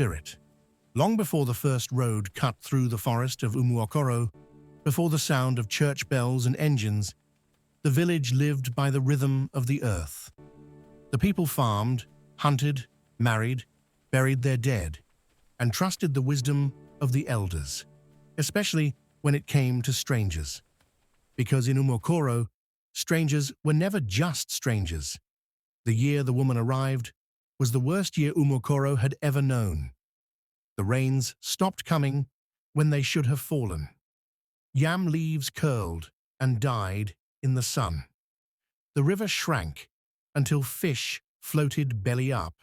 spirit. Long before the first road cut through the forest of Umuokoro, before the sound of church bells and engines, the village lived by the rhythm of the earth. The people farmed, hunted, married, buried their dead, and trusted the wisdom of the elders, especially when it came to strangers. Because in Umuokoro, strangers were never just strangers. The year the woman arrived was the worst year Umuokoro had ever known. The rains stopped coming when they should have fallen. Yam leaves curled and died in the sun. The river shrank until fish floated belly up.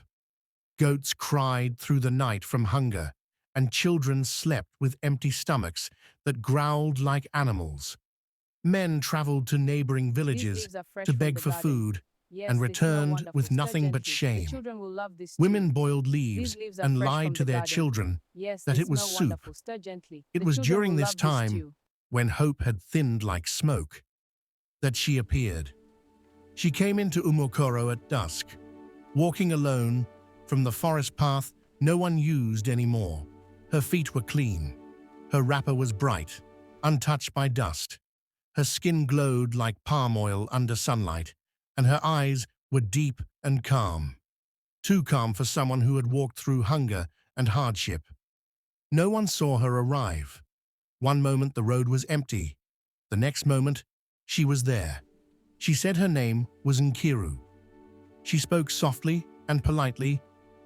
Goats cried through the night from hunger, and children slept with empty stomachs that growled like animals. Men traveled to neighboring villages to beg for food and returned with nothing but shame. Women boiled leaves and lied to their children that it was soup. It was during this time, when hope had thinned like smoke, that she appeared. She came into Umuokoro at dusk, walking alone from the forest path no one used anymore. Her feet were clean. Her wrapper was bright, untouched by dust. Her skin glowed like palm oil under sunlight, and her eyes were deep and calm. Too calm for someone who had walked through hunger and hardship. No one saw her arrive. One moment the road was empty. The next moment, she was there. She said her name was Nkiru. She spoke softly and politely,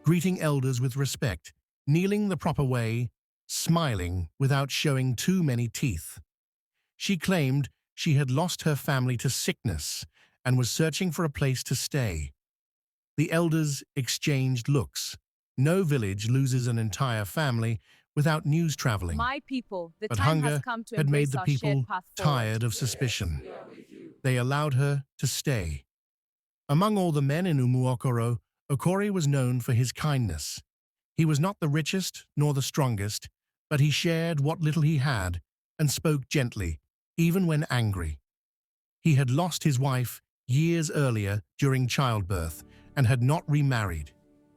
greeting elders with respect, kneeling the proper way, smiling without showing too many teeth. She claimed she had lost her family to sickness and was searching for a place to stay. The elders exchanged looks. No village loses an entire family without news traveling. My people, the But time hunger has come to had made embrace the our shared people path forward. tired of suspicion. They allowed her to stay. Among all the men in Umuokoro, Okori was known for his kindness. He was not the richest nor the strongest, but he shared what little he had and spoke gently, even when angry. He had lost his wife years earlier during childbirth and had not remarried.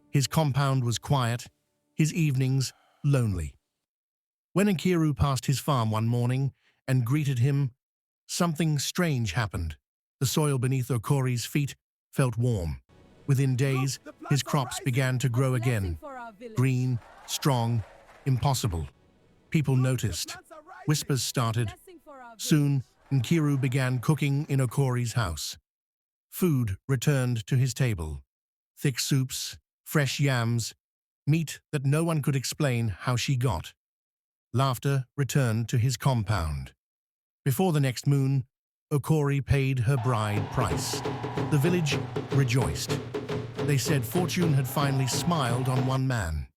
His compound was quiet, his evenings lonely. When Nkiru passed his farm one morning and greeted him, something strange happened. The soil beneath Okori's feet felt warm. Within days, his crops began to grow again. Green, strong, impossible. People noticed. Whispers started. Soon, Nkiru began cooking in Okori's house. Food returned to his table. Thick soups, fresh yams, meat that no one could explain how she got. Laughter returned to his compound. Before the next moon, Okori paid her bride price. The village rejoiced. They said fortune had finally smiled on one man.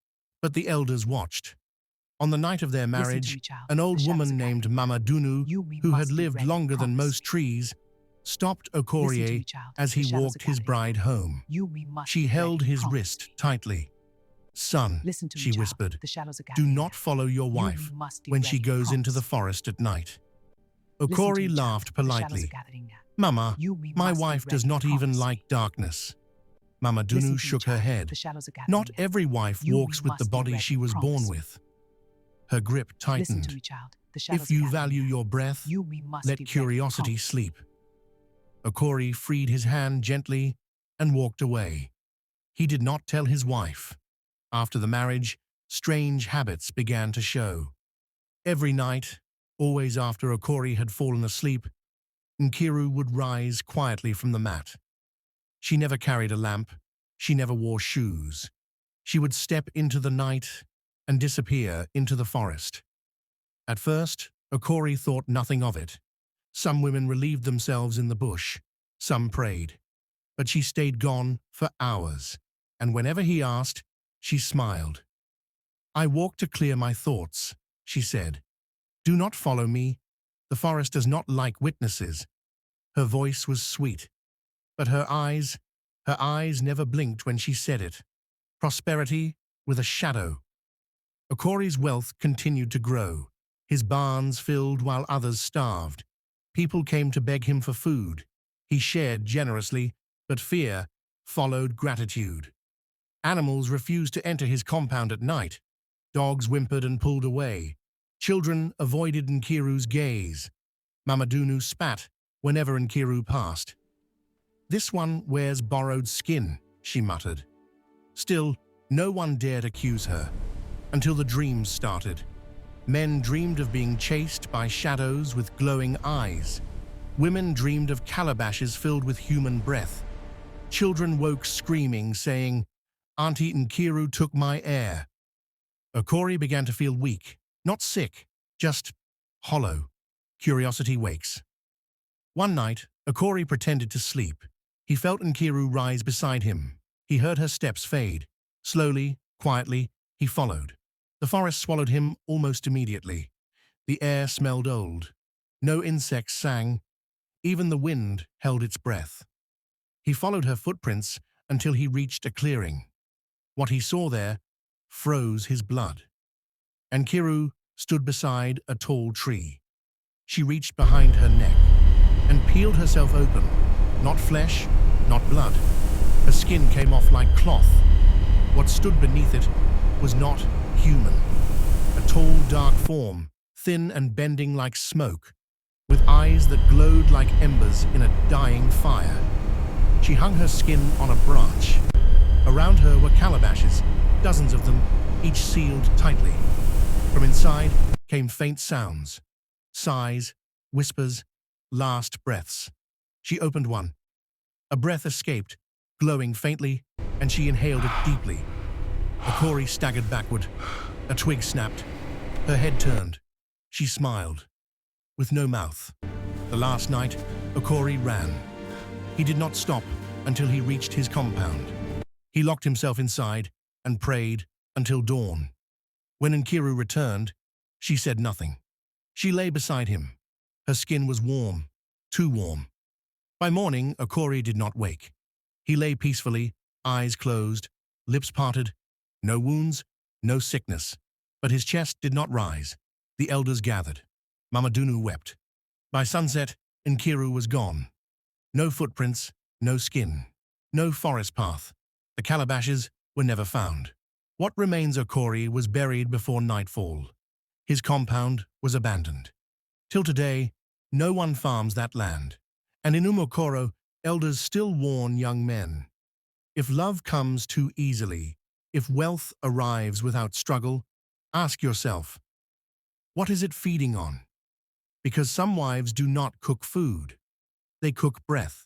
But the elders watched. On the night of their marriage, an old woman named Mama Dunu, who had lived longer than most trees, stopped Okorie as he walked his bride home. She held his wrist tightly. "Son," she whispered, "do not follow your wife when she goes into the forest at night." Okori laughed politely. "Mama, my wife does not even like darkness." Mama Dunu shook her head. "Not every wife walks with the body she was born with." Her grip tightened. "If you value your breath, let curiosity sleep." Okori freed his hand gently and walked away. He did not tell his wife. After the marriage, strange habits began to show. Every night, always after Okori had fallen asleep, Nkiru would rise quietly from the mat. She never carried a lamp. She never wore shoes. She would step into the night and disappear into the forest. At first, Okori thought nothing of it. Some women relieved themselves in the bush. Some prayed. But she stayed gone for hours, and whenever he asked, she smiled. "I walk to clear my thoughts," she said. "Do not follow me. The forest does not like witnesses." Her voice was sweet, but her eyes never blinked when she said it. Prosperity with a shadow. Okori's wealth continued to grow. His barns filled while others starved. People came to beg him for food. He shared generously, but fear followed gratitude. Animals refused to enter his compound at night. Dogs whimpered and pulled away. Children avoided Nkiru's gaze. Mamadunu spat whenever Nkiru passed. "This one wears borrowed skin," she muttered. Still, no one dared accuse her, until the dreams started. Men dreamed of being chased by shadows with glowing eyes. Women dreamed of calabashes filled with human breath. Children woke screaming, saying, "Auntie Nkiru took my air." Okori began to feel weak, not sick, just hollow. Curiosity wakes. One night, Okori pretended to sleep. He felt Nkiru rise beside him. He heard her steps fade. Slowly, quietly, he followed. The forest swallowed him almost immediately. The air smelled old. No insects sang. Even the wind held its breath. He followed her footprints until he reached a clearing. What he saw there froze his blood. Nkiru stood beside a tall tree. She reached behind her neck and peeled herself open. Not flesh, not blood. Her skin came off like cloth. What stood beneath it was not human. A tall, dark form, thin and bending like smoke, with eyes that glowed like embers in a dying fire. She hung her skin on a branch. Around her were calabashes, dozens of them, each sealed tightly. From inside came faint sounds, sighs, whispers, last breaths. She opened one. A breath escaped, glowing faintly, and she inhaled it deeply. Okori staggered backward. A twig snapped. Her head turned. She smiled, with no mouth. The last night, Okori ran. He did not stop until he reached his compound. He locked himself inside and prayed until dawn. When Nkiru returned, she said nothing. She lay beside him. Her skin was warm, too warm. By morning, Okori did not wake. He lay peacefully, eyes closed, lips parted. No wounds, no sickness. But his chest did not rise. The elders gathered. Mamadunu wept. By sunset, Nkiru was gone. No footprints, no skin, no forest path. The calabashes were never found. What remains of Okori was buried before nightfall. His compound was abandoned. Till today, no one farms that land. And in Umokoro, elders still warn young men. If love comes too easily, if wealth arrives without struggle, ask yourself, what is it feeding on? Because some wives do not cook food. They cook breath.